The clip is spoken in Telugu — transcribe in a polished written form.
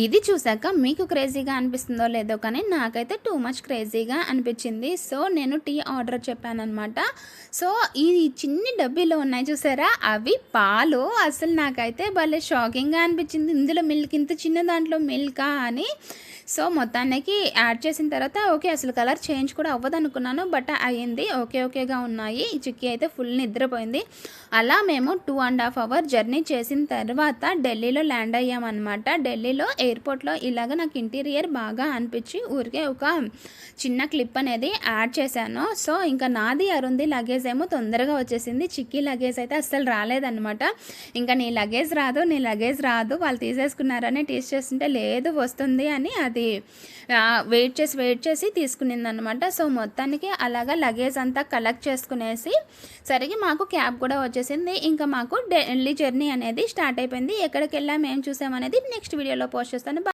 ఇది చూసాక మీకు క్రేజీగా అనిపిస్తుందో లేదో కానీ నాకైతే టూ మచ్ క్రేజీగా అనిపించింది. సో నేను టీ ఆర్డర్ చెప్పాననమాట. సో ఈ చిన్ని డబ్బీలో ఉన్నాయి చూసారా, అవి పాలు. అసలు నాకైతే భలే షాకింగ్గా అనిపించింది. ఇందులో మిల్క్, ఇంత చిన్న దాంట్లో మిల్కా అని. సో మొత్తానికి యాడ్ చేసిన తర్వాత ఓకే, అసలు కలర్ చేంజ్ కూడా అవ్వదు అనుకున్నాను, బట్ అయ్యింది. ఓకేగా ఉన్నాయి. ఈ చిక్కీ అయితే ఫుల్ నిద్రపోయింది. అలా మేము 2.5 అవర్ జర్నీ చేసిన తర్వాత ఢిల్లీలో ల్యాండ్ అయ్యామన్నమాట. ఢిల్లీలో ఎయిర్పోర్ట్లో ఇలాగ నాకు ఇంటీరియర్ బాగా అనిపించి ఊరికే ఒక చిన్న క్లిప్ అనేది యాడ్ చేశాను. సో ఇంకా నాది అరుంది లగేజ్ ఏమో తొందరగా వచ్చేసింది. చిక్కీ లగేజ్ అయితే అస్సలు రాలేదన్నమాట. ఇంకా నీ లగేజ్ రాదు వాళ్ళు తీసేసుకున్నారని టీస్ చేస్తుంటే లేదు వస్తుంది అని అది వెయిట్ చేసి తీసుకునిందనమాట. సో మొత్తానికి అలాగా లగేజ్ అంతా కలెక్ట్ చేసుకునేసి సరిగ్గా మాకు క్యాబ్ కూడా వచ్చేసింది. ఇంకా మాకు ఢిల్లీ జర్నీ అనేది స్టార్ట్ అయిపోయింది. ఎక్కడికి వెళ్ళాము, ఏం చూసామనేది నెక్స్ట్ వీడియోలో పోస్ట్ చేస్తాను.